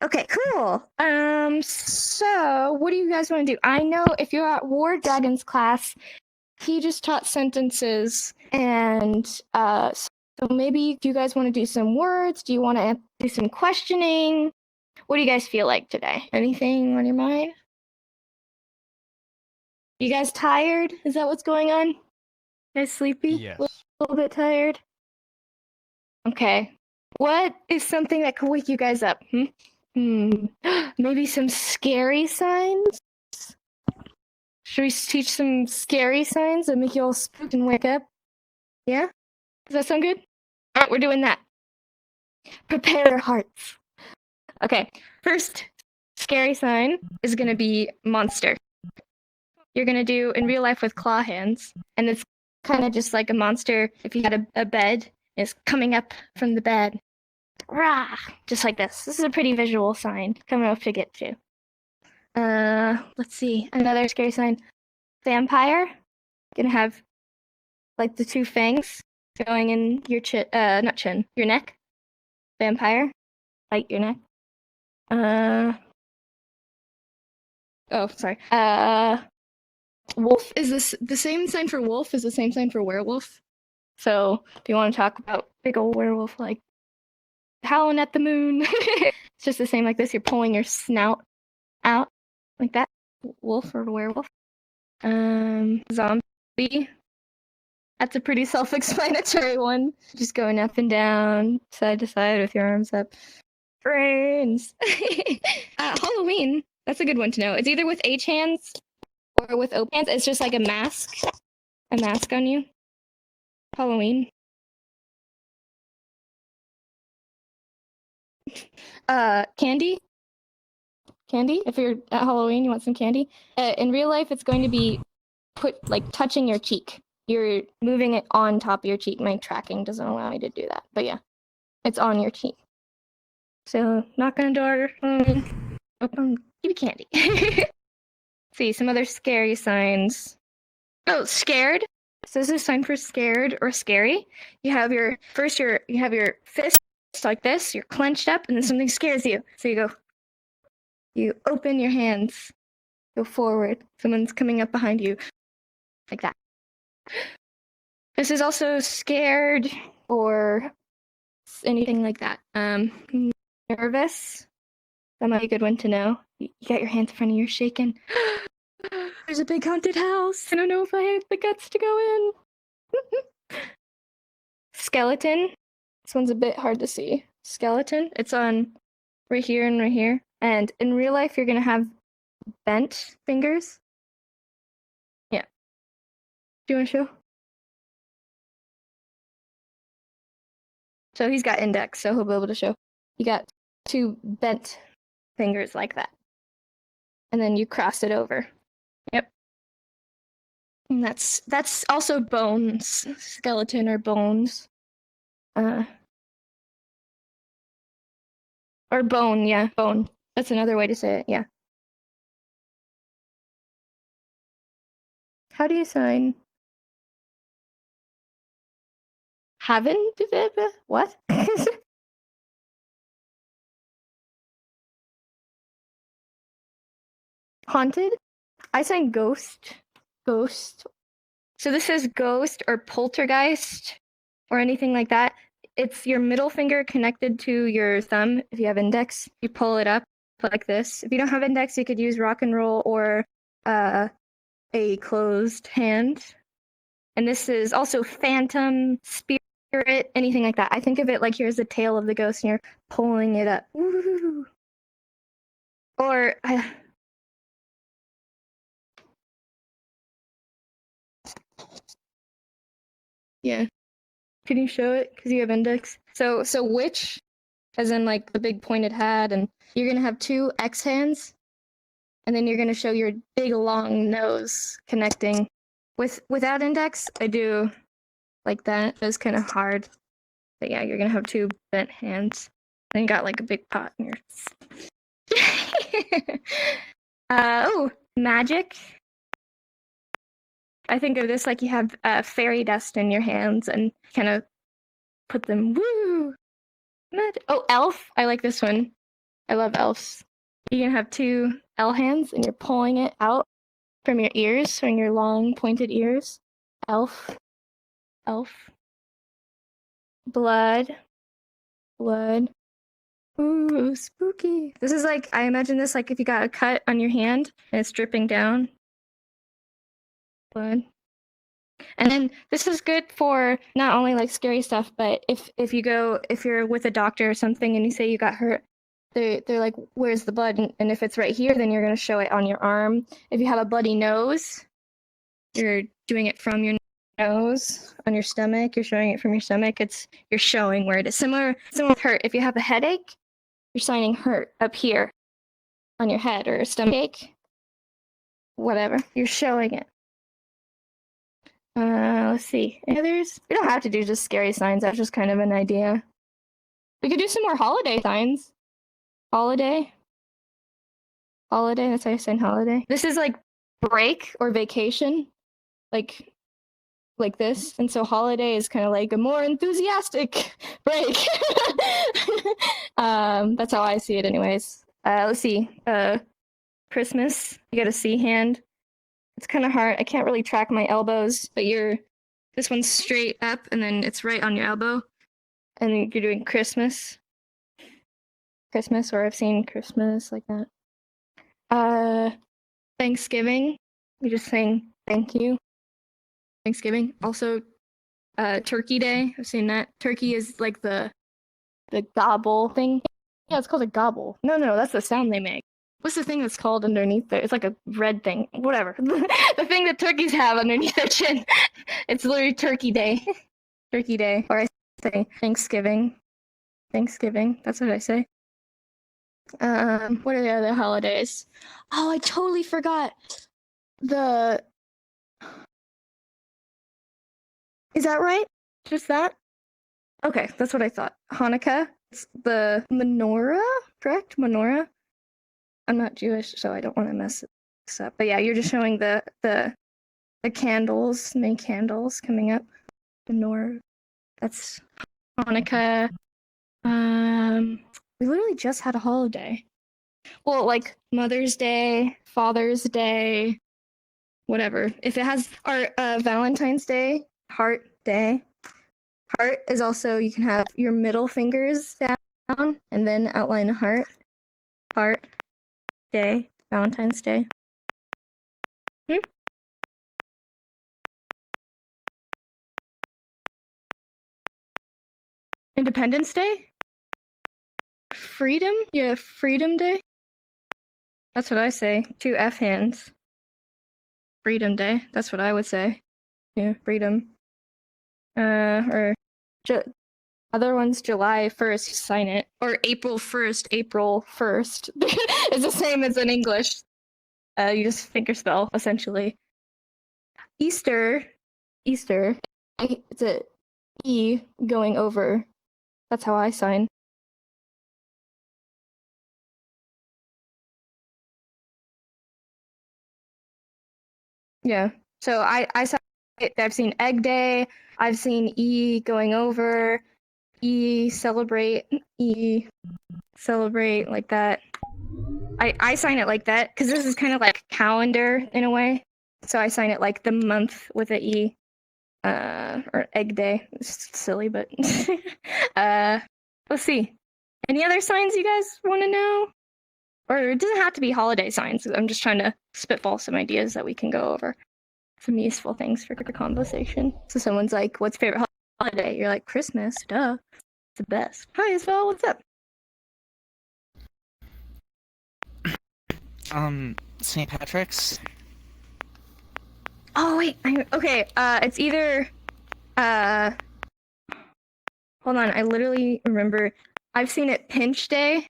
Okay, cool. So what do you guys want to do? I know if you're at War Dragon's class, he just taught sentences, and so maybe if you guys want to do some words, do you want to do some questioning? What do you guys feel like today? Anything on your mind? You guys tired? Is that what's going on? You guys sleepy? A Yes. little bit tired? Okay. What is something that could wake you guys up? Maybe some scary signs? Should we teach some scary signs that make you all spooked and wake up? Yeah? Does that sound good? All right, we're doing that. Prepare your hearts. Okay, first scary sign is going to be monster. You're going to do in real life with claw hands, and it's kind of just like a monster if you had a bed, is coming up from the bed. Rah! Just like this. This is a pretty visual sign. Coming up to get to. Let's see. Another scary sign. Vampire. Gonna have like the two fangs going in your chin, not chin, your neck. Vampire. Bite your neck. Oh, sorry. Wolf is this the same sign for wolf is the same sign for werewolf. So if you want to talk about big old werewolf like howling at the moon, it's just the same like this. You're pulling your snout out like that. Wolf or werewolf. Zombie. That's a pretty self-explanatory one. Just going up and down, side to side with your arms up. Brains. Halloween. That's a good one to know. It's either with H hands or with O hands. It's just like a mask on you. Halloween. Candy. Candy. If you're at Halloween, you want some candy. In real life, it's going to be touching your cheek. You're moving it on top of your cheek. My tracking doesn't allow me to do that, but yeah, it's on your cheek. So knock on the door. Open. Give me candy. See some other scary signs. Oh, scared. So this is a sign for scared or scary. You have your fist like this. You're clenched up, and then something scares you. So you open your hands, go forward. Someone's coming up behind you, like that. This is also scared or anything like that. Nervous. That might be a good one to know. You got your hands in front of you, shaking. There's a big haunted house. I don't know if I have the guts to go in. Skeleton. This one's a bit hard to see. Skeleton. It's on right here and right here. And in real life, you're going to have bent fingers. Yeah. Do you want to show? So he's got index, so he'll be able to show. You got two bent fingers like that. And then you cross it over. Yep. And that's also bones. Skeleton or bones. Or bone, yeah, bone. That's another way to say it, yeah. How do you sign? Haven't? What? Haunted? I sign ghost. Ghost. So this is ghost or poltergeist or anything like that. It's your middle finger connected to your thumb. If you have index, you pull it up like this. If you don't have index, you could use rock and roll or a closed hand. And this is also phantom, spirit, anything like that. I think of it like here's the tail of the ghost and you're pulling it up. Woo! Or yeah. Can you show it? Because you have index. So witch, as in like the big pointed hat, and you're gonna have two X hands, and then you're gonna show your big long nose connecting. Without index, I do like that. It's kind of hard. But yeah, you're gonna have two bent hands. Then you got like a big pot in your. Oh, magic. I think of this like you have fairy dust in your hands and kind of put them. Woo! Oh, elf. I like this one. I love elves. You can have two L hands and you're pulling it out from your ears, from your long pointed ears. Elf, elf. Blood, blood. Ooh, spooky. This is like, I imagine this like if you got a cut on your hand and it's dripping down. Blood. And then this is good for not only like scary stuff, but if you're with a doctor or something and you say you got hurt, they're like, where's the blood? And if it's right here, then you're gonna show it on your arm. If you have a bloody nose, you're doing it from your nose on your stomach. You're showing it from your stomach. You're showing where it is. Similar with hurt. If you have a headache, you're signing hurt up here on your head or a stomach ache, whatever. You're showing it. Let's see. Any others? We don't have to do just scary signs. That's just kind of an idea. We could do some more holiday signs. Holiday. Holiday. That's how you sign holiday. This is like break or vacation, like this. And so holiday is kind of like a more enthusiastic break. That's how I see it, anyways. Let's see. Christmas. You got a C hand. It's kind of hard. I can't really track my elbows, but this one's straight up and then it's right on your elbow. And then you're doing Christmas. Christmas, or I've seen Christmas like that. Thanksgiving. You're just saying thank you. Thanksgiving. Also, Turkey Day. I've seen that. Turkey is like the gobble thing. Yeah, it's called a gobble. No, that's the sound they make. What's the thing that's called underneath there? It's like a red thing. Whatever. The thing that turkeys have underneath their chin. It's literally Turkey Day. Turkey Day. Or I say Thanksgiving. Thanksgiving. That's what I say. What are the other holidays? Oh, I totally forgot. Is that right? Just that? Okay, that's what I thought. Hanukkah. It's the menorah, correct? Menorah? I'm not Jewish, so I don't want to mess this up. But yeah, you're just showing the candles, main candles coming up. Menorah. That's Hanukkah. We literally just had a holiday. Well, like Mother's Day, Father's Day, whatever. If it has our Valentine's Day, Heart Day. Heart is also, you can have your middle fingers down and then outline a heart. Heart Day, Valentine's Day. Independence Day? Freedom? Yeah, Freedom Day? That's what I say. 2 F hands. Freedom Day. That's what I would say. Yeah, freedom. Or other one's July 1st, you sign it. Or April 1st, April 1st. It's the same as in English. You just fingerspell, essentially. Easter. It's a E going over. That's how I sign. Yeah. So I've seen Egg Day. I've seen E going over. E celebrate like that. I sign it like that because this is kind of like calendar in a way. So I sign it like the month with an E. Or Egg Day. It's silly, but let's see. Any other signs you guys want to know? Or it doesn't have to be holiday signs. I'm just trying to spitball some ideas that we can go over. Some useful things for conversation. So someone's like, what's your favorite holiday? You're like, Christmas, duh. It's the best. Hi, Isabel, what's up? St. Patrick's? Oh, wait. Okay, it's either, hold on, I literally remember. I've seen it Pinch Day.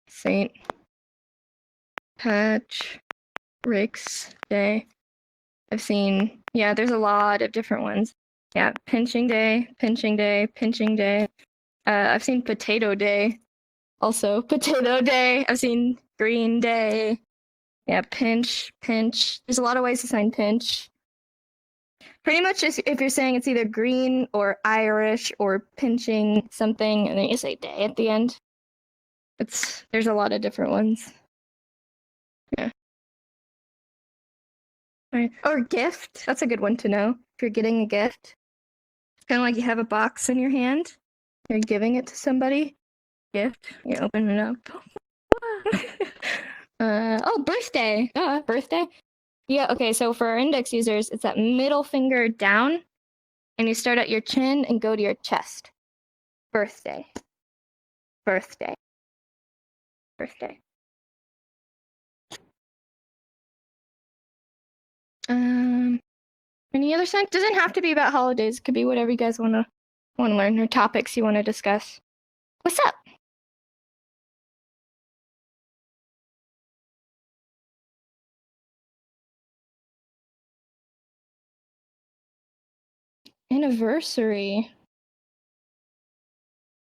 St. Patrick's Day. I've seen, yeah, there's a lot of different ones. Yeah, Pinching Day. I've seen Potato Day. Also, Potato Day. I've seen Green Day. Yeah, Pinch. There's a lot of ways to sign Pinch. Pretty much if you're saying it's either green or Irish or pinching something, and then you say day at the end. There's a lot of different ones. Yeah. Right. Or gift. That's a good one to know. If you're getting a gift, it's kind of like you have a box in your hand. You're giving it to somebody. Gift. You open it up. Oh, birthday. Birthday. Yeah. Okay. So for our index users, it's that middle finger down, and you start at your chin and go to your chest. Birthday. Birthday. Birthday. Any other sign? Doesn't have to be about holidays. It could be whatever you guys want to learn or topics you want to discuss. What's up? Anniversary.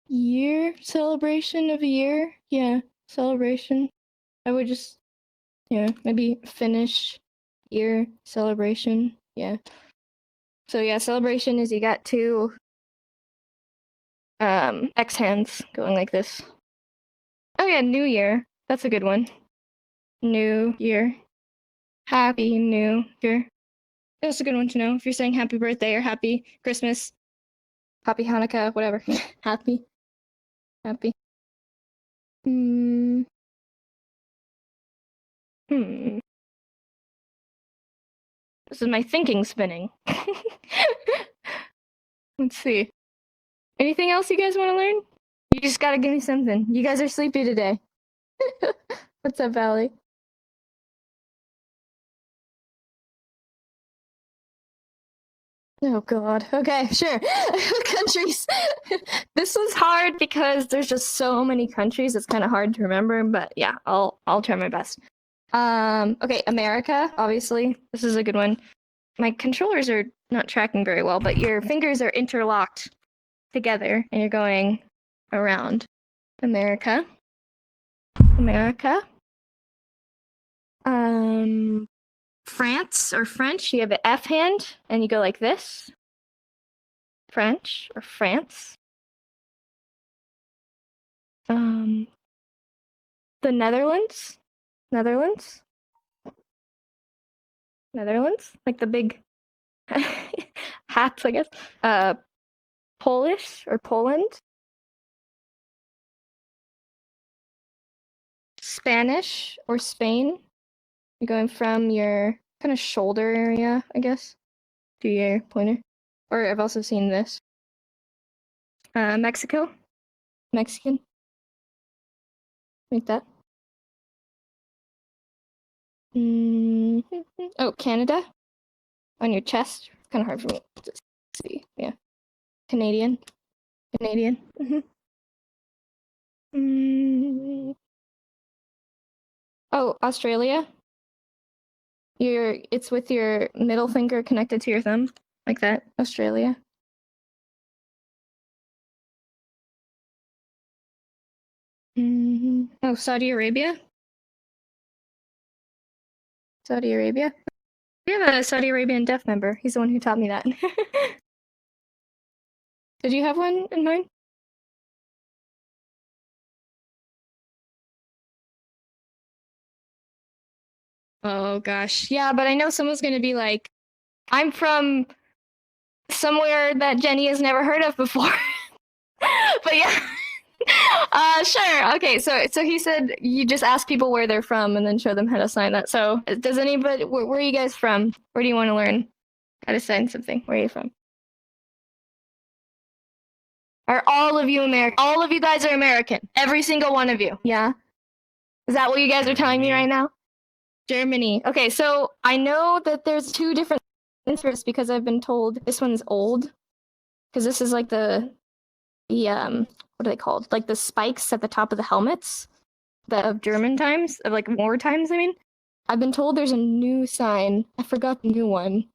Year celebration of a year. Yeah, celebration. I would just maybe finish year celebration. Yeah. So yeah, celebration is you got two X hands going like this. Oh yeah, New Year. That's a good one. New Year. Happy New Year. That's a good one to know. If you're saying happy birthday or happy Christmas, happy Hanukkah, whatever. Happy. Happy. Hmm. Hmm. This is my thinking spinning. Let's see. Anything else you guys want to learn? You just gotta give me something. You guys are sleepy today. What's up, Valley? Oh God. Okay, sure. Countries. This was hard because there's just so many countries. It's kind of hard to remember, but yeah, I'll try my best. Okay, America, obviously. This is a good one. My controllers are not tracking very well, but your fingers are interlocked together and you're going around. America. America. France or French, you have an F hand and you go like this. French or France. The Netherlands. Netherlands. Netherlands. Like the big hats, I guess. Polish or Poland. Spanish or Spain. You're going from your kind of shoulder area, I guess, to your pointer. Or I've also seen this. Mexico. Mexican. Like that. Oh, Canada. On your chest. Kind of hard for me to see. Yeah. Canadian. Canadian. Oh, Australia. It's with your middle finger connected to your thumb, like that. Australia. Oh, Saudi Arabia. Saudi Arabia. We have a Saudi Arabian deaf member. He's the one who taught me that. Did you have one in mind? Oh gosh. Yeah, but I know someone's gonna be like, I'm from somewhere that Jenny has never heard of before. But yeah. Sure. Okay, so he said you just ask people where they're from and then show them how to sign that. So does anybody where are you guys from? Where do you want to learn how to sign something? Where are you from? Are all of you American? All of you guys are American. Every single one of you. Yeah. Is that what you guys are telling me right now? Germany. Okay, so I know that there's two different answers because I've been told this one's old. Because this is like the what are they called? Like the spikes at the top of the helmets. The of German times, of like war times, I mean. I've been told there's a new sign. I forgot the new one.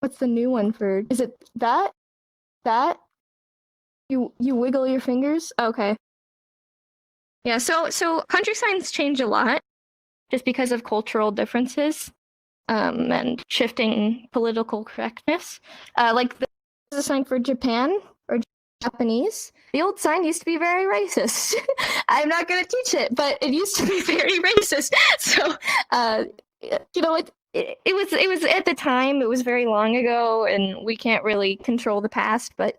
What's the new one for? Is it that? That? You wiggle your fingers? Okay. Yeah, so country signs change a lot just because of cultural differences and shifting political correctness. Like this is a sign for Japan or Japanese. The old sign used to be very racist. I'm not going to teach it, but it used to be very racist. So, you know, it was at the time. It was very long ago, and we can't really control the past. But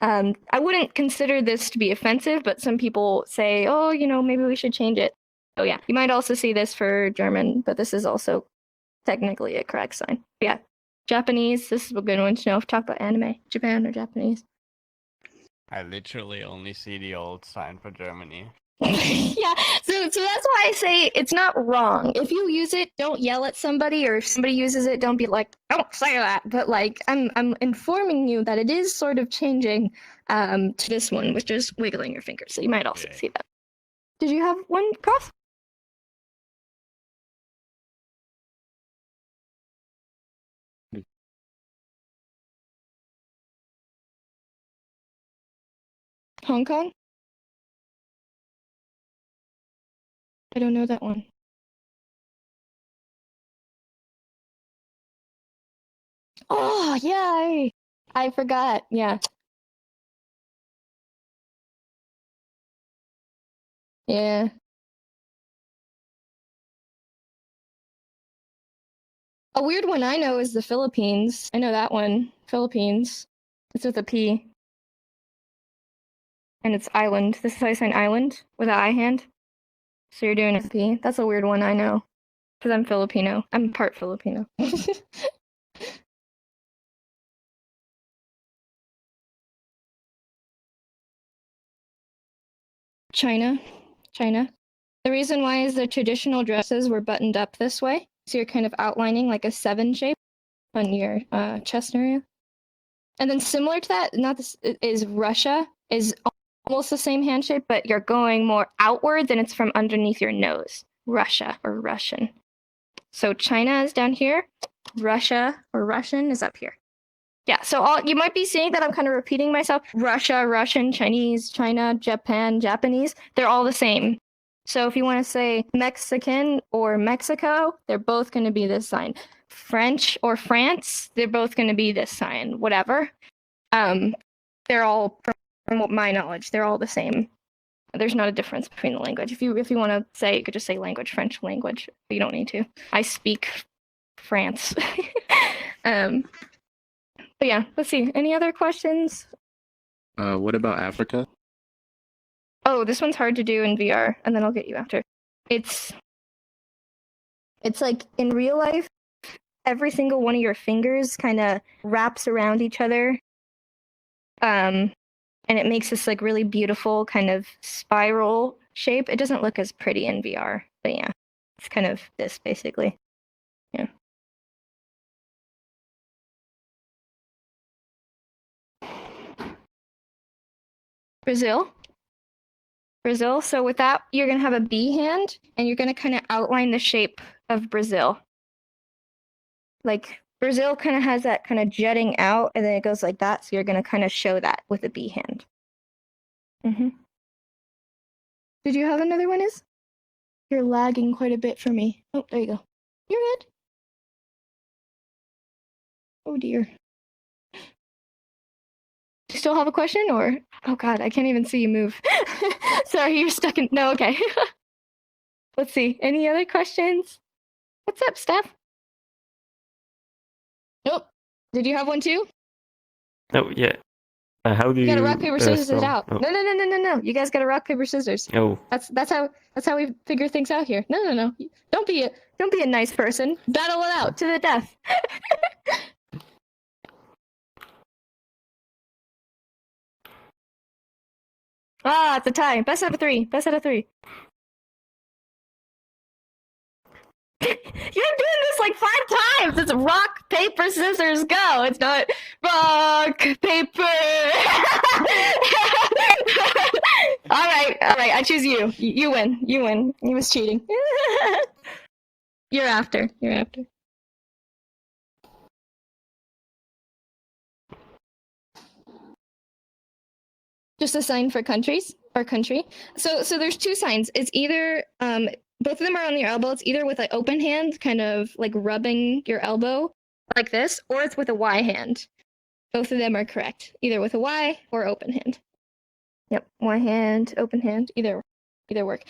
I wouldn't consider this to be offensive. But some people say, oh, you know, maybe we should change it. Oh yeah, you might also see this for German, but this is also technically a correct sign. Yeah, Japanese. This is a good one to know. If talk about anime, Japan or Japanese. I literally only see the old sign for Germany. Yeah, so that's why I say it's not wrong. If you use it, don't yell at somebody, or if somebody uses it, don't be like, don't say that. But like, I'm informing you that it is sort of changing to this one, which is wiggling your fingers. So you might also see that. Did you have one, Prof? Hong Kong? I don't know that one. Oh, yeah, I forgot. Yeah. Yeah. A weird one I know is the Philippines. I know that one. Philippines. It's with a P. And it's island. This is how you sign island with an I hand. So you're doing a P. That's a weird one I know. Because I'm Filipino. I'm part Filipino. China. China. The reason why is the traditional dresses were buttoned up this way. So you're kind of outlining like a 7 shape on your chest area. And then similar to that, not this is Russia, is almost the same hand shape, but you're going more outwards and it's from underneath your nose. Russia or Russian. So China is down here. Russia or Russian is up here. Yeah, so you might be seeing that I'm kind of repeating myself. Russia, Russian, Chinese, China, Japan, Japanese, they're all the same. So if you want to say Mexican or Mexico, they're both going to be this sign. French or France, they're both going to be this sign, whatever. They're all, from my knowledge, they're all the same. There's not a difference between the language. If you want to say, you could just say language, French language. But you don't need to. I speak France. But yeah, let's see. Any other questions? What about Africa? Oh, this one's hard to do in VR, and then I'll get you after. It's like in real life, every single one of your fingers kind of wraps around each other. And it makes this like really beautiful kind of spiral shape. It doesn't look as pretty in VR, but yeah, it's kind of this basically. Yeah. Brazil. So with that, you're going to have a B hand, and you're going to kind of outline the shape of Brazil. Like, Brazil kind of has that kind of jutting out, and then it goes like that, so you're going to kind of show that with a B hand. Mm-hmm. Did you have another one, Is? You're lagging quite a bit for me. Oh, there you go. You're good. Oh, dear. Do you still have a question, or? Oh, God, I can't even see you move. Sorry, you're stuck in... No, okay. Let's see. Any other questions? What's up, Steph? Nope. Did you have one too? Oh, yeah. How do You you gotta rock, paper, scissors it spell? out. Oh. No. You guys gotta rock, paper, scissors. Oh. That's how we figure things out here. No. Don't be a nice person. Battle it out to the death. It's a tie. Best out of three. You're doing this like 5 times. It's rock, paper, scissors, go. It's not rock, paper. All right. I choose you. You win. He was cheating. You're after. Just a sign for countries or country. So there's 2 signs. It's either both of them are on your elbow. It's either with an open hand, kind of like rubbing your elbow like this, or it's with a Y hand. Both of them are correct, either with a Y or open hand. Yep, Y hand, open hand, either work.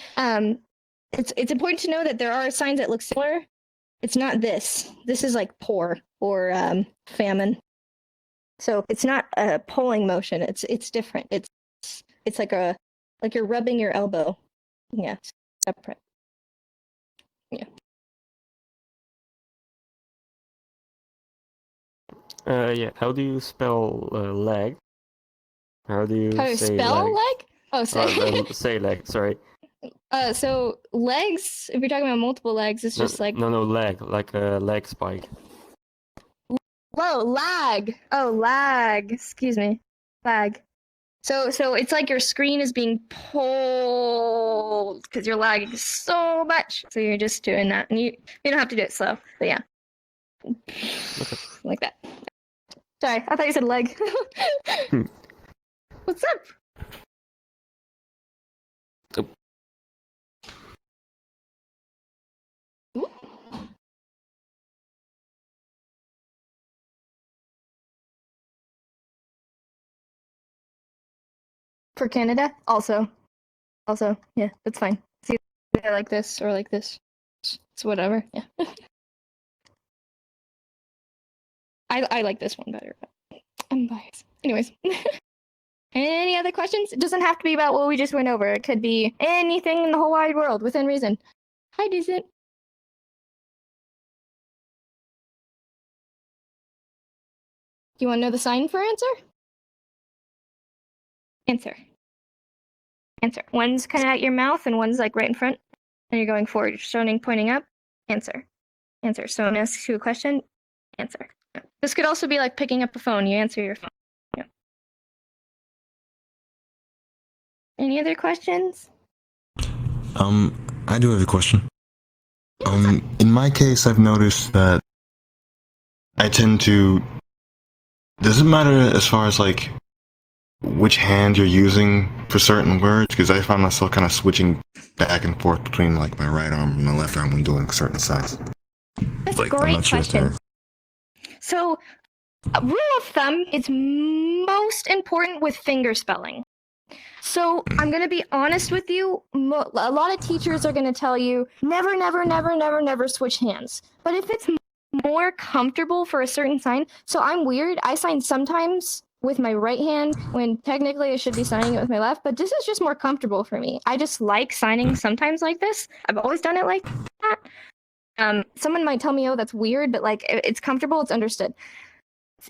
It's important to know that there are signs that look similar. It's not this. This is like poor or famine. So it's not a pulling motion. It's different. It's like you're rubbing your elbow. Yeah, separate. Yeah. Yeah. How do you spell leg? How do you How to say spell leg? leg? Oh, Say leg. Sorry. So legs. If you're talking about multiple legs, it's just like no leg, like a leg spike. whoa, lag. Oh, lag. Excuse me, lag. So it's like your screen is being pulled because you're lagging so much. So you're just doing that, and you don't have to do it slow. But yeah, like that. Sorry, I thought you said leg. What's up? Ooh. For Canada, also, yeah, that's fine. It's either like this or like this. It's whatever. Yeah. I like this one better, but I'm biased. Anyways. Any other questions? It doesn't have to be about what we just went over. It could be anything in the whole wide world within reason. Hi, Decent. You want to know the sign for answer? Answer. One's kind of at your mouth and one's like right in front. And you're going forward. You're showing, pointing up. Answer. So I'm asking you a question. Answer. This could also be like picking up a phone. You answer your phone. Yeah. Any other questions? I do have a question. In my case, I've noticed that I tend to. Does it matter as far as like which hand you're using for certain words? Because I find myself kind of switching back and forth between like my right arm and my left arm when doing certain signs. That's Like, a I'm great not sure if question. they're- So, a rule of thumb, it's most important with finger spelling. So, I'm going to be honest with you. A lot of teachers are going to tell you never switch hands. But if it's more comfortable for a certain sign, so I'm weird. I sign sometimes with my right hand when technically I should be signing it with my left, but this is just more comfortable for me. I just like signing sometimes like this. I've always done it like that. Someone might tell me, oh, that's weird, but like it's comfortable, it's understood.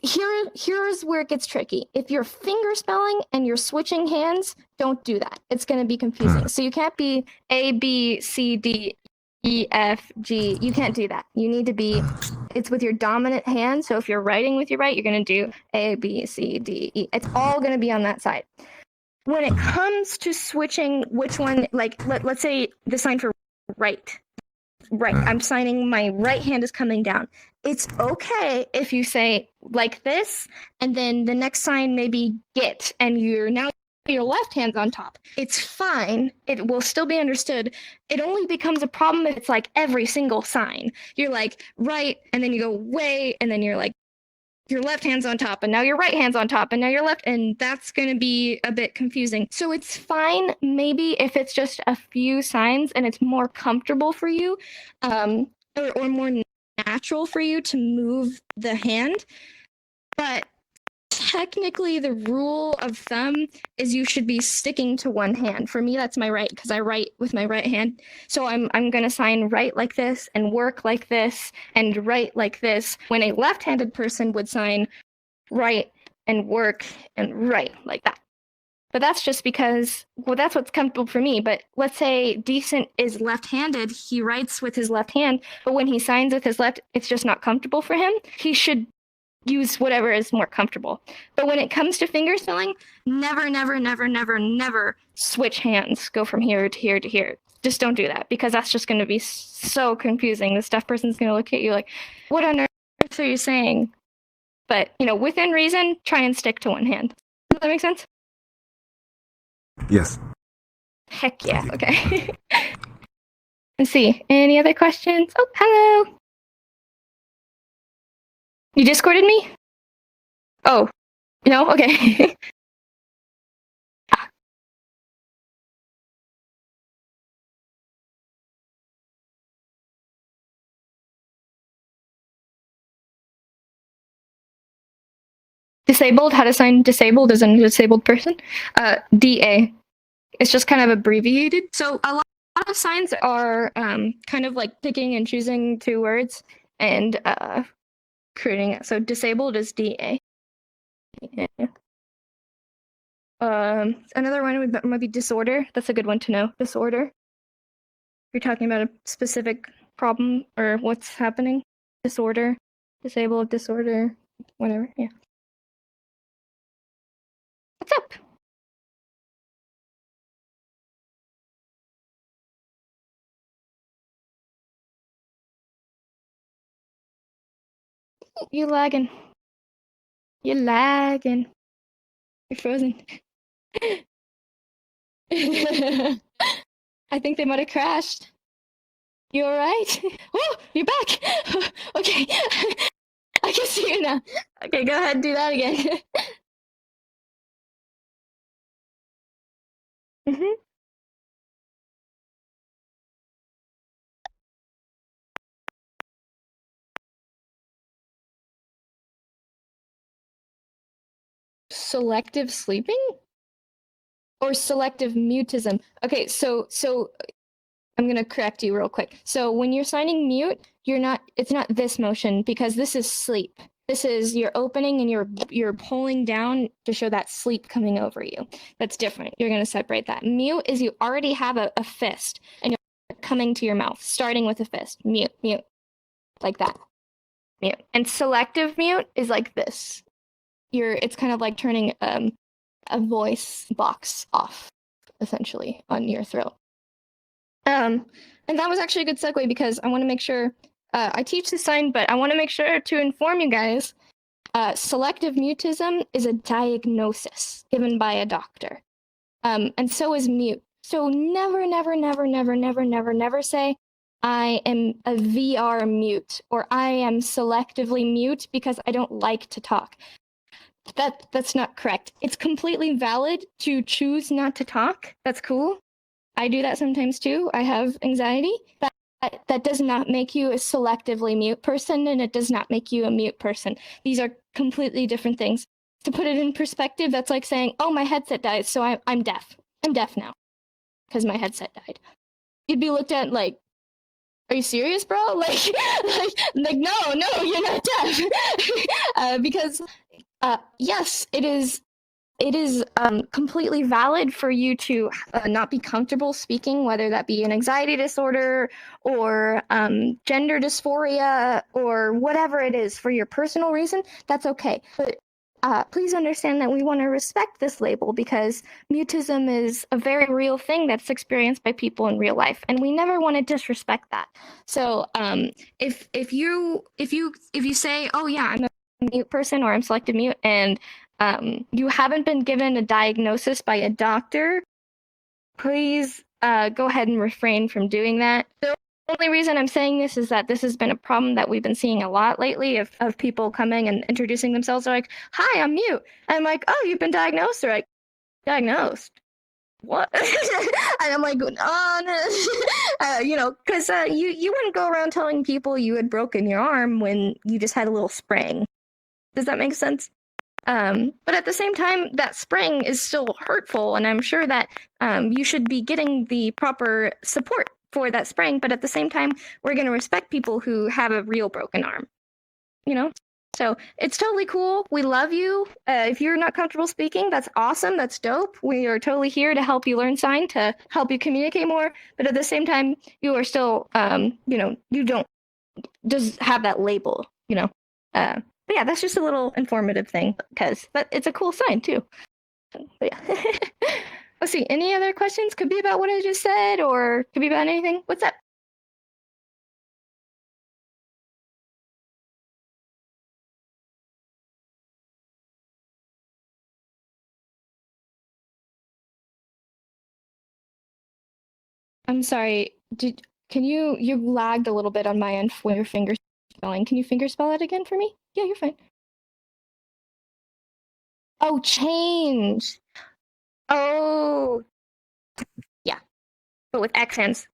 Here's where it gets tricky. If you're finger spelling and you're switching hands, don't do that. It's going to be confusing. So you can't be A, B, C, D, E, F, G. You can't do that. You need to be, it's with your dominant hand. So if you're writing with your right, you're going to do A, B, C, D, E. It's all going to be on that side. When it comes to switching which one, like let's say the sign for right. I'm signing, my right hand is coming down. It's okay if you say like this, and then the next sign maybe get, and your left hand's on top. It's fine. It will still be understood. It only becomes a problem if it's like every single sign. You're like right, and then you go way, and then you're like your left hand's on top, and now your right hand's on top, and now your left, and that's going to be a bit confusing. So it's fine maybe if it's just a few signs and it's more comfortable for you, or more natural for you to move the hand. But technically the rule of thumb is you should be sticking to one hand. For me, that's my right, because I write with my right hand. So I'm going to sign right like this and work like this and write like this, when a left-handed person would sign right and work and write like that. But that's just because, well, that's what's comfortable for me. But let's say Decent is left-handed. He writes with his left hand, but when he signs with his left, it's just not comfortable for him. He should use whatever is more comfortable. But when it comes to finger spelling, never switch hands. Go from here to here to here. Just don't do that, because that's just going to be so confusing. The deaf person's going to look at you like, what on earth are you saying? But, within reason, try and stick to one hand. Does that make sense? Yes. Heck yeah. Okay. Let's see. Any other questions? Oh, hello. You Discorded me? Oh, No? Okay. Disabled, how to sign disabled as a disabled person. DA. It's just kind of abbreviated. So a lot of signs are kind of like picking and choosing two words and creating it. So disabled is DA. Yeah. Another one might be disorder. That's a good one to know. Disorder. You're talking about a specific problem or what's happening. Disorder, disabled, disorder, whatever. Yeah. What's up? You lagging. You're lagging. You're frozen. I think they might have crashed. You alright? Oh, you're back! Okay. I can see you now. Okay, go ahead and do that again. hmm Selective sleeping? Or selective mutism? Okay, so I'm gonna correct you real quick. So when you're signing mute, it's not this motion because this is sleep. This is you're opening and you're pulling down to show that sleep coming over you. That's different. You're gonna separate that. Mute is you already have a fist and you're coming to your mouth, starting with a fist. Mute, mute. Like that. Mute. And selective mute is like this. It's kind of like turning a voice box off, essentially, on your throat. And that was actually a good segue because I want to make sure I teach this sign, but I want to make sure to inform you guys. Selective mutism is a diagnosis given by a doctor, and so is mute. So never, never, never, never, never, never, never say I am a VR mute or I am selectively mute because I don't like to talk. That's not correct. It's completely valid to choose not to talk. That's cool. I do that sometimes too. I have anxiety. That does not make you a selectively mute person, and it does not make you a mute person. These are completely different things. To put it in perspective, that's like saying, "Oh, my headset died, so I'm deaf. I'm deaf now because my headset died." You'd be looked at like, "Are you serious, bro? Like, no, you're not deaf." Because yes, it is completely valid for you to not be comfortable speaking, whether that be an anxiety disorder or gender dysphoria or whatever it is for your personal reason. That's okay. But please understand that we want to respect this label because mutism is a very real thing that's experienced by people in real life, and we never want to disrespect that. So if you say, "Oh yeah, I'm a mute person" or "I'm selective mute," and you haven't been given a diagnosis by a doctor, please go ahead and refrain from doing that. The only reason I'm saying this is that this has been a problem that we've been seeing a lot lately of people coming and introducing themselves. They're like, "Hi, I'm mute." And I'm like, "Oh, you've been diagnosed?" They're like, "Diagnosed? What?" And I'm like, "Oh, no." Because you wouldn't go around telling people you had broken your arm when you just had a little sprain. Does that make sense? But at the same time, that sprain is still hurtful, and I'm sure that you should be getting the proper support for that sprain. But at the same time, we're going to respect people who have a real broken arm, you know? So it's totally cool. We love you. If you're not comfortable speaking, that's awesome. That's dope. We are totally here to help you learn sign, to help you communicate more. But at the same time, you are still, you don't just have that label, you know? But yeah, that's just a little informative thing because it's a cool sign too. But yeah. Let's see. Any other questions? Could be about what I just said, or could be about anything. What's up? I'm sorry. You lagged a little bit on my end for your finger spelling. Can you finger spell it again for me? Yeah, you're fine. Oh, change. Oh, yeah, but with X hands.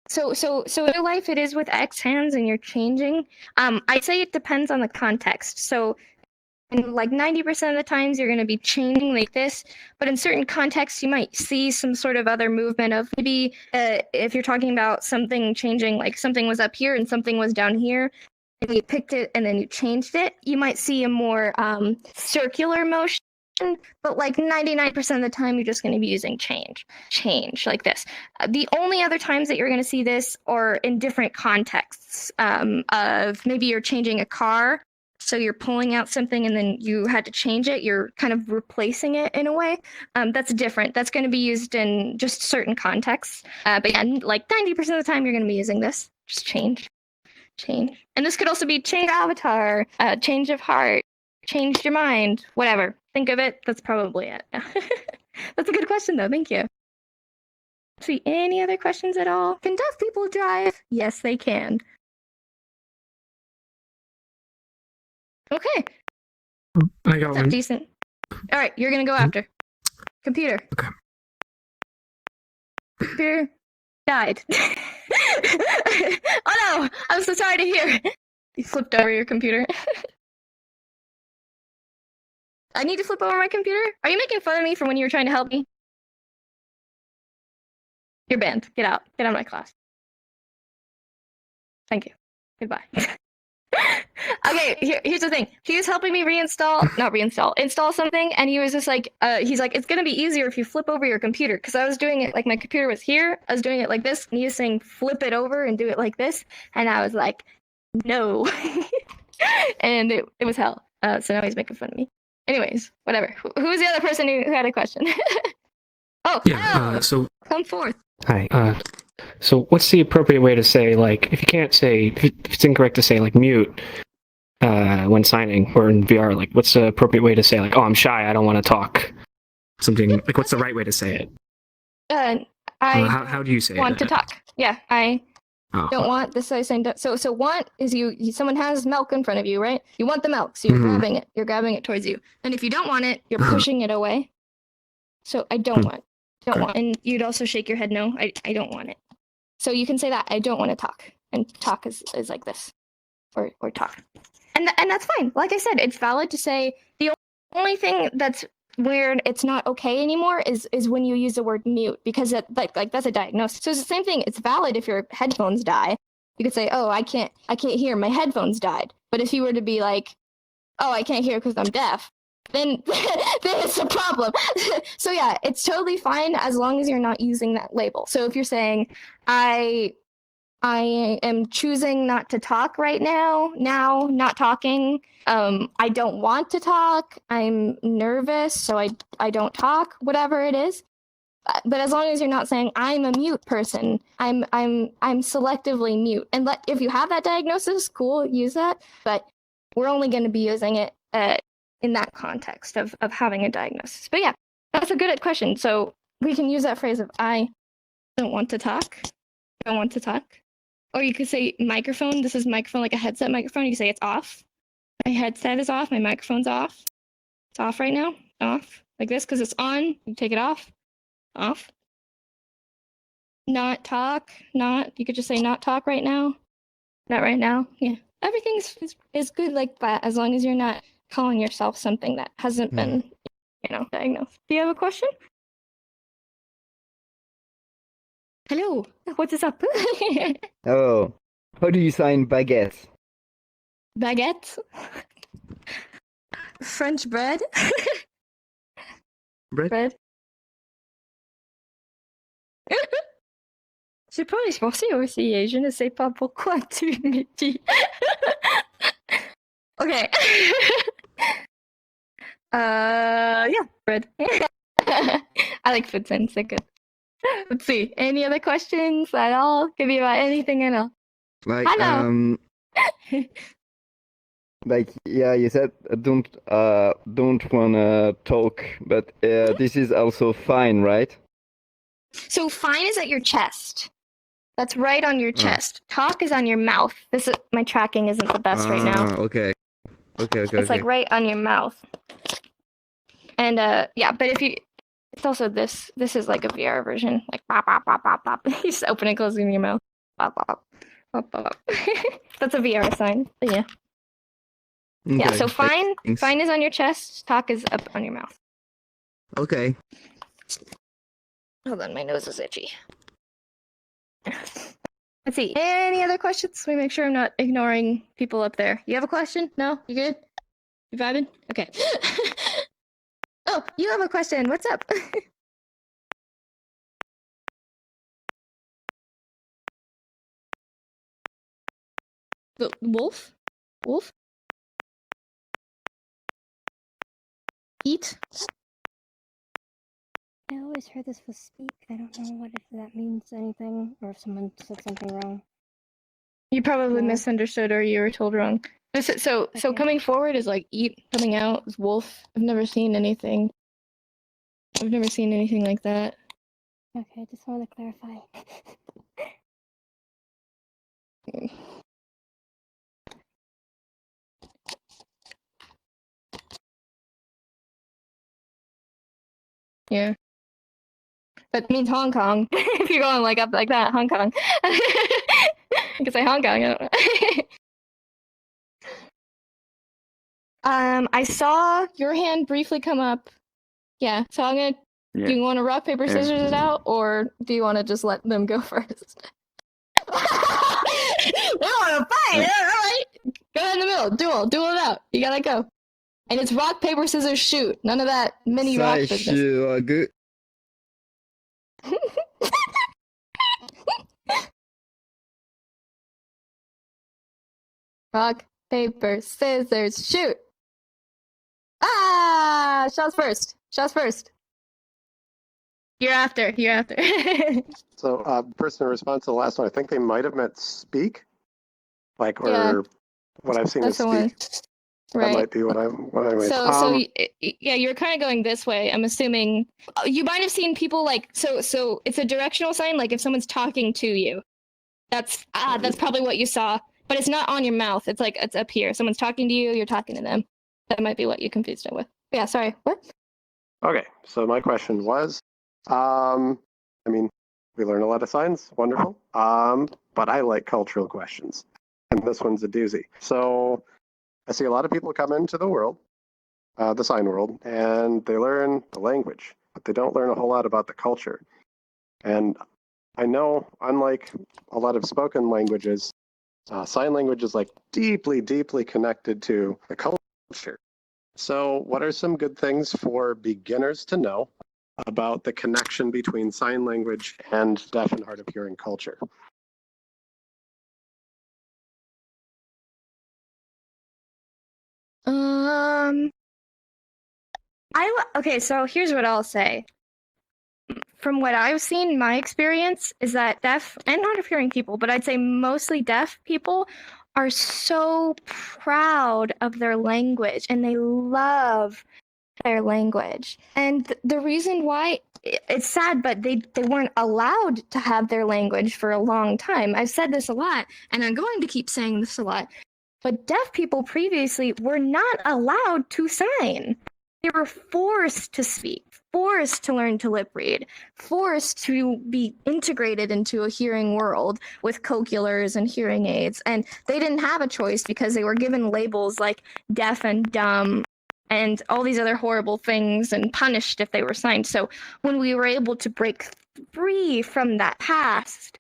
So in real life, it is with X hands, and you're changing. I'd say it depends on the context. So, in like 90% of the times, you're going to be changing like this. But in certain contexts, you might see some sort of other movement of maybe if you're talking about something changing, like something was up here and something was down here, and you picked it and then you changed it, you might see a more circular motion. But like 99% of the time, you're just going to be using change like this. The only other times that you're going to see this are in different contexts of maybe you're changing a car. So you're pulling out something and then you had to change it. You're kind of replacing it in a way. That's different. That's going to be used in just certain contexts. But yeah, like 90% of the time, you're going to be using this. Just change. And this could also be change avatar, change of heart, changed your mind, whatever. Think of it. That's probably it. That's a good question, though. Thank you. See, any other questions at all? Can deaf people drive? Yes, they can. Okay. I got That's one. decent. All right, you're gonna go after. Computer. Okay. Computer died. Oh no! I'm so sorry to hear. You flipped over your computer. I need to flip over my computer? Are you making fun of me for when you were trying to help me? You're banned. Get out. Get out of my class. Thank you. Goodbye. Okay, here's the thing. He was helping me install something, and he was just like, he's like, it's gonna be easier if you flip over your computer, because I was doing it like my computer was here, I was doing it like this, and he was saying flip it over and do it like this, and I was like, no. And it was hell. So now he's making fun of me. Anyways, whatever. Who's the other person who had a question? Oh, Yeah. So come forth. hi. So what's the appropriate way to say, like, if you can't say, if it's incorrect to say like mute when signing or in VR, like what's the appropriate way to say, like, oh, I'm shy, I don't want to talk, something like, what's the right way to say it? How do you say Want to talk? Yeah, I Oh. don't want this. I saying so. Want is someone has milk in front of you, right? You want the milk, so you're grabbing it. You're grabbing it towards you. And if you don't want it, you're pushing it away. So I don't want. Don't want. And you'd also shake your head no. I don't want it. So you can say that I don't want to talk. And talk is like this, or talk. And that's fine. Like I said, it's valid to say. The only thing that's where it's not okay anymore is when you use the word mute, because it, like that's a diagnosis. So it's the same thing. It's valid if your headphones die. You could say, oh, I can't hear, my headphones died. But if you were to be like, oh, I can't hear because I'm deaf, then it's a problem. So yeah, it's totally fine as long as you're not using that label. So if you're saying, I am choosing not to talk right now, not talking. I don't want to talk. I'm nervous, so I don't talk, whatever it is. But as long as you're not saying I'm a mute person, I'm selectively mute. And if you have that diagnosis, cool, use that. But we're only going to be using it in that context of having a diagnosis. But yeah, that's a good question. So we can use that phrase of I don't want to talk. Don't want to talk. Or you could say microphone. This is microphone, like a headset microphone. You can say it's off. My headset is off. My microphone's off. It's off right now. Off. Like this, because it's on. You take it off. Off. Not talk. Not. You could just say not talk right now. Not right now. Yeah. Everything is good like that, as long as you're not calling yourself something that hasn't been, diagnosed. Do you have a question? Hello. What is up? Oh, how do you sign baguette? Baguette. French bread. Bread? J'ai pas pensé aussi et je ne sais pas pourquoi tu me dis. Okay. Yeah, bread. I like food sense. They're good. Let's see. Any other questions at all? Could be about anything at all. Like, Hello. like, yeah, you said don't wanna talk, but this is also fine, right? So fine is at your chest. That's right on your chest. Talk is on your mouth. My tracking isn't the best right now. Okay. It's like right on your mouth. And yeah, but if you, it's also this. This is like a VR version, like bop bop bop bop bop. You just open and closing your mouth. Bop bop bop bop. That's a VR sign. But yeah. Yeah. Okay, So fine. thanks. Fine is on your chest. Talk is up on your mouth. Okay. Hold on, my nose is itchy. Let's see. Any other questions? Let me make sure I'm not ignoring people up there. You have a question? No? You good? You vibing? Okay. Oh, you have a question. What's up? The wolf? Wolf? Eat? I always heard this was speak. I don't know what if that means anything, or if someone said something wrong. You probably No. misunderstood or you were told wrong. So Okay. coming forward is like eat, coming out is wolf. I've never seen anything. I've never seen anything like that. Okay, just wanted to clarify. Yeah. That means Hong Kong. If you're going like up like that, Hong Kong. You can say Hong Kong. I don't know. I saw your hand briefly come up. Yeah, so I'm gonna. Yeah. Do you want to rock paper scissors it out, or do you want to just let them go first? They want to fight. All right, go ahead in the middle. Duel it out. You gotta go. And it's rock paper scissors shoot. None of that mini rock business. 最終はグー。Rock paper scissors shoot. Ah! Shots first. Shots first. You're after. You're after. So, person in response to the last one, I think they might have meant speak, like, or Yeah. what I've seen That's is the one. speak. That Right. might be what I meant. Yeah, you're kind of going this way. I'm assuming you might have seen people like so. It's a directional sign. Like if someone's talking to you, that's probably what you saw. But it's not on your mouth. It's like it's up here. Someone's talking to you. You're talking to them. That might be what you confused it with. Yeah. Sorry. What? Okay, so my question was, I mean, we learn a lot of signs, wonderful. But I like cultural questions, and this one's a doozy. So I see a lot of people come into the world, the sign world, and they learn the language, but they don't learn a whole lot about the culture. And I know, unlike a lot of spoken languages, sign language is like deeply, deeply connected to the culture. So what are some good things for beginners to know about the connection between sign language and deaf and hard of hearing culture? Okay, so here's what I'll say. From what I've seen, my experience is that deaf and hard of hearing people, but I'd say mostly deaf people, are so proud of their language and they love their language. And the reason why, it's sad, but they weren't allowed to have their language for a long time. I've said this a lot, and I'm going to keep saying this a lot. But deaf people previously were not allowed to sign. They were forced to speak, forced to learn to lip read, forced to be integrated into a hearing world with cochlears and hearing aids. And they didn't have a choice because they were given labels like deaf and dumb and all these other horrible things and punished if they were signed. So when we were able to break free from that past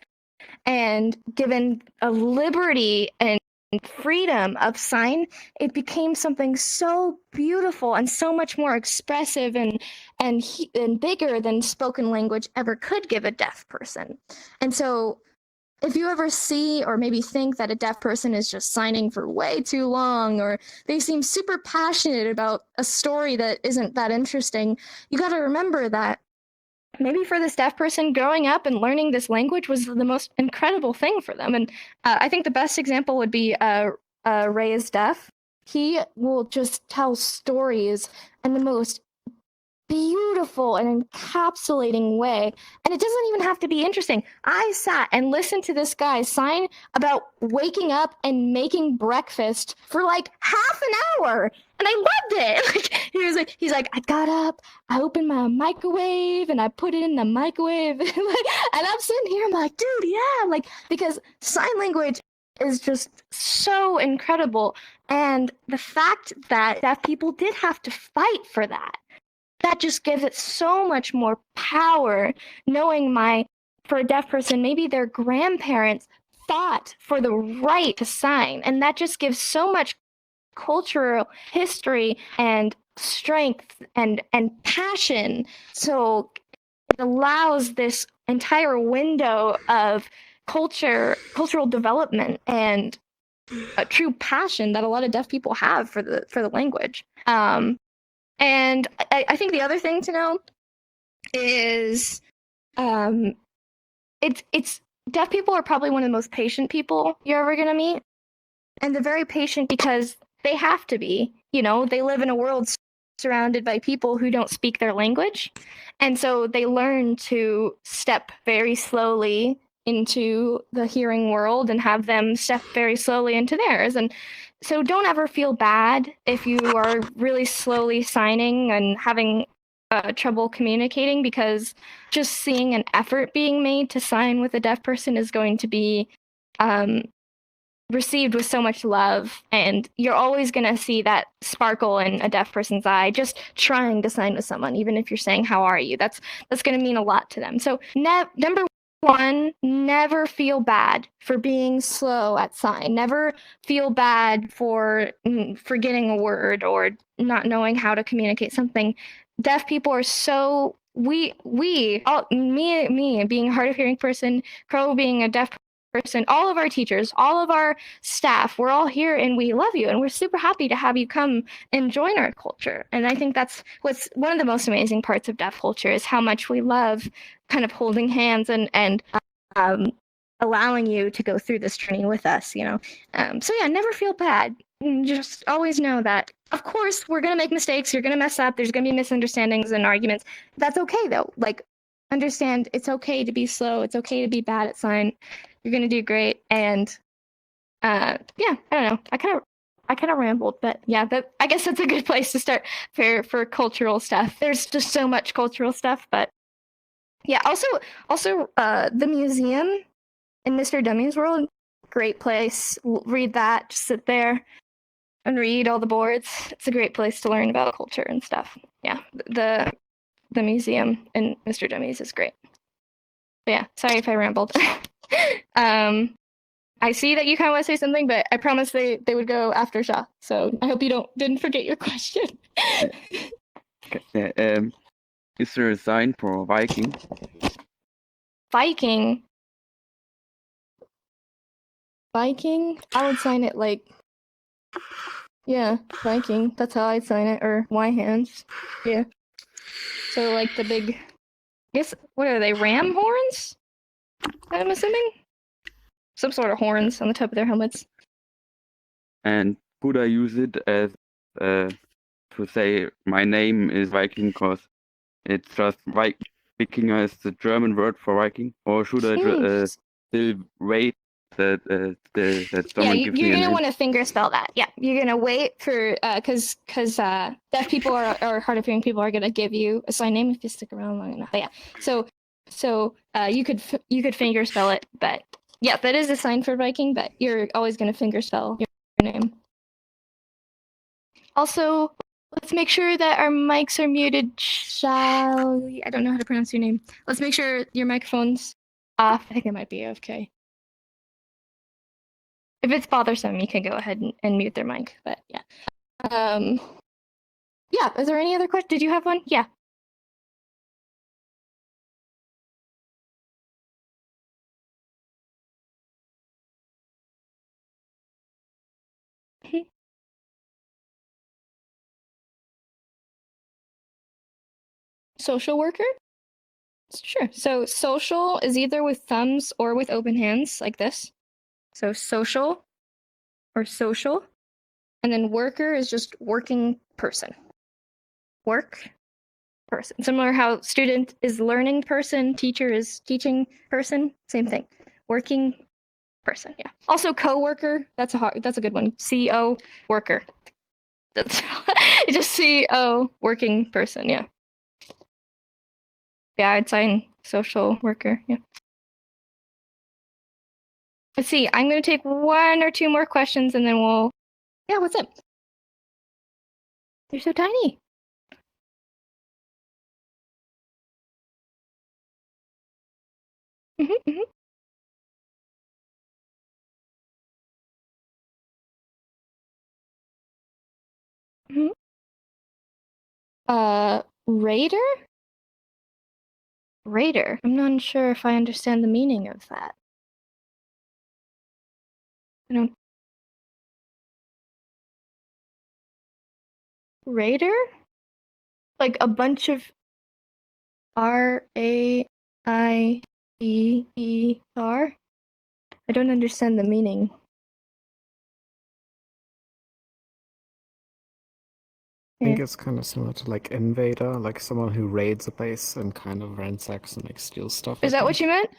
and given a liberty and freedom of sign, it became something so beautiful and so much more expressive and bigger than spoken language ever could give a deaf person. And so if you ever see or maybe think that a deaf person is just signing for way too long, or they seem super passionate about a story that isn't that interesting, you got to remember that maybe for this deaf person, growing up and learning this language was the most incredible thing for them. And I think the best example would be Ray is deaf. He will just tell stories and the most beautiful and encapsulating way. And it doesn't even have to be interesting. I sat and listened to this guy sign about waking up and making breakfast for like half an hour. And I loved it. He's like, I got up, I opened my microwave and I put it in the microwave. And I'm sitting here, I'm like, dude, yeah, like, because sign language is just so incredible. And the fact that deaf people did have to fight for that just gives it so much more power, knowing for a deaf person, maybe their grandparents fought for the right to sign. And that just gives so much cultural history and strength and passion. So it allows this entire window of cultural development and a true passion that a lot of deaf people have for the language. And I think the other thing to know is it's deaf people are probably one of the most patient people you're ever going to meet. And they're very patient because they have to be. You know, they live in a world surrounded by people who don't speak their language. And so they learn to step very slowly into the hearing world and have them step very slowly into theirs. And so don't ever feel bad if you are really slowly signing and having trouble communicating, because just seeing an effort being made to sign with a deaf person is going to be received with so much love, and you're always going to see that sparkle in a deaf person's eye just trying to sign with someone, even if you're saying how are you. That's going to mean a lot to them. So number one, never feel bad for being slow at sign. Never feel bad for forgetting a word or not knowing how to communicate something. Deaf people are so me being a hard of hearing person, Crow being a deaf person, all of our teachers, all of our staff, we're all here and we love you and we're super happy to have you come and join our culture. And I think that's what's one of the most amazing parts of deaf culture, is how much we love kind of holding hands and allowing you to go through this journey with us, you know. So yeah, never feel bad. Just always know that, of course, we're going to make mistakes. You're going to mess up. There's going to be misunderstandings and arguments. That's okay though. Like, understand it's okay to be slow. It's okay to be bad at sign. You're gonna do great. And yeah, I don't know. I kind of rambled, but yeah, I guess that's a good place to start for cultural stuff. There's just so much cultural stuff, but yeah. Also, the museum in Mr. Dummy's World, great place. Read that. Just sit there and read all the boards. It's a great place to learn about culture and stuff. Yeah, the museum in Mr. Dummy's is great. But yeah, sorry if I rambled. I see that you kind of want to say something, but I promise they would go after Shah. So I hope you didn't forget your question. Is there a sign for Viking? Viking? I would sign it like, yeah, Viking. That's how I'd sign it, or Y hands. Yeah. So like the big, I guess, what are they, ram horns? I'm assuming? Some sort of horns on the top of their helmets. And could I use it as to say my name is Viking because it's just Viking is the German word for Viking, or should I still wait that someone gives me you're a gonna name? want to finger spell that. Yeah, you're gonna wait for because deaf people or hard of hearing people are gonna give you a sign name if you stick around long enough. But yeah, so you could finger spell it, but yeah, that is a sign for Viking. But you're always gonna finger spell your name. Also, let's make sure that our mics are muted. I don't know how to pronounce your name. Let's make sure your microphone's off. I think it might be okay. If it's bothersome, you can go ahead and mute their mic. But yeah. Yeah, is there any other question? Did you have one? Yeah. Social worker? Sure. So social is either with thumbs or with open hands, like this. So social or social. And then worker is just working person. Work person. Similar how student is learning person, teacher is teaching person, same thing. Working person, yeah. Also coworker, that's a good one. CO worker. That's just CO working person, yeah. Yeah, I'd sign social worker, yeah. Let's see, I'm gonna take 1 or 2 more questions and then we'll yeah, what's up? You're so tiny. Mm-hmm. Raider? Raider. I'm not sure if I understand the meaning of that. I don't. Raider? Like a bunch of RAIDER? I don't understand the meaning. I think it's kind of similar to like invader, like someone who raids a base and kind of ransacks and like steals stuff. Is that what you meant?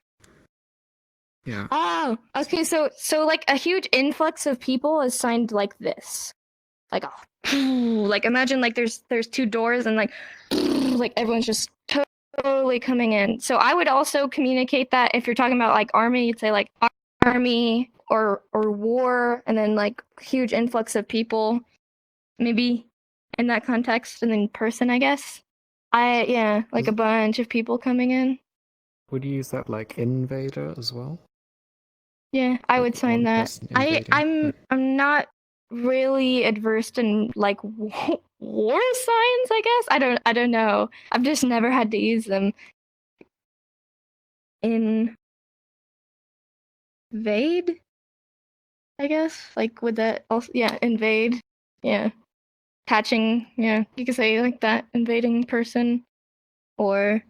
Yeah. Oh, okay. So like a huge influx of people is signed like this, like like imagine like there's 2 doors and like everyone's just totally coming in. So I would also communicate that if you're talking about like army, you'd say like army or war, and then like huge influx of people, maybe in that context, and then person, I guess. Like a bunch of people coming in. Would you use that like invader as well? Yeah, I would sign one that. person invading, I'm not really adverse in like war signs, I guess. I don't know. I've just never had to use them. Invade, I guess. Like would that also invade. Yeah. Catching, yeah. You could say like that, invading person. Or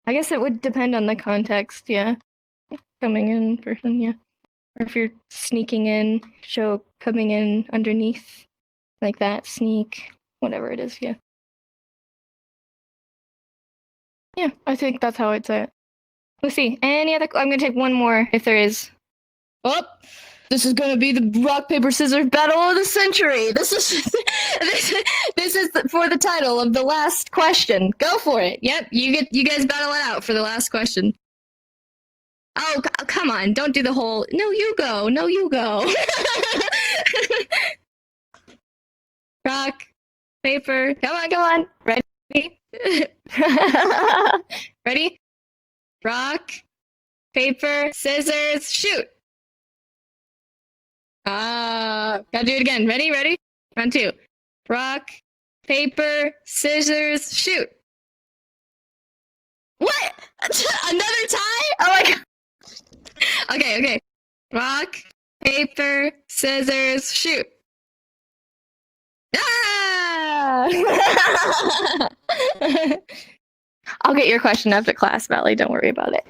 I guess it would depend on the context, yeah. Coming in person, yeah. Or if you're sneaking in, show coming in underneath, like that, sneak, whatever it is, yeah. Yeah, I think that's how I'd say it. Let's see, any other, I'm gonna take 1 more if there is. Oh, this is gonna be the rock, paper, scissors battle of the century. This is, this is for the title of the last question. Go for it. Yep, you guys battle it out for the last question. Oh, come on, don't do the whole, no, you go, no, you go. Rock, paper, come on. Ready? Ready? Rock, paper, scissors, shoot. Gotta do it again. Ready? Round 2. Rock, paper, scissors, shoot. What? Another tie? Oh my god. Okay. Rock, paper, scissors, shoot. Ah! I'll get your question after class, Valley. Don't worry about it.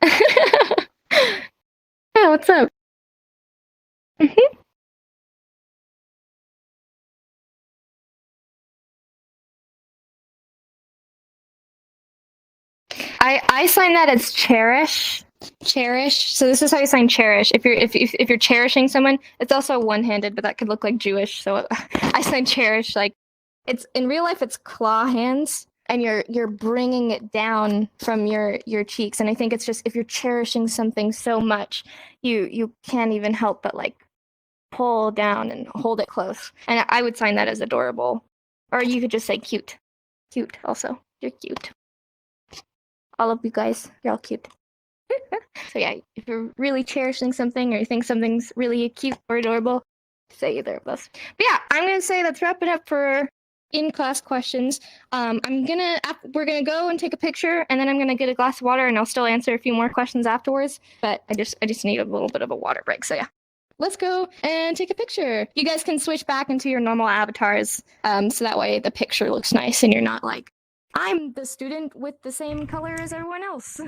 Yeah, what's up? I sign that as cherish. So this is how you sign cherish. If you're cherishing someone, it's also one-handed, but that could look like Jewish. So I sign cherish. Like it's in real life, it's claw hands, and you're bringing it down from your cheeks. And I think it's just if you're cherishing something so much, you can't even help but like pull down and hold it close. And I would sign that as adorable, or you could just say cute. Cute also. You're cute. All of you guys, you're all cute. So yeah, if you're really cherishing something or you think something's really cute or adorable, say either of those. But yeah, I'm gonna say let's wrap it up for in-class questions. We're gonna go and take a picture, and then I'm gonna get a glass of water, and I'll still answer a few more questions afterwards. But I just need a little bit of a water break. So yeah, let's go and take a picture. You guys can switch back into your normal avatars, so that way the picture looks nice, and you're not like, I'm the student with the same color as everyone else.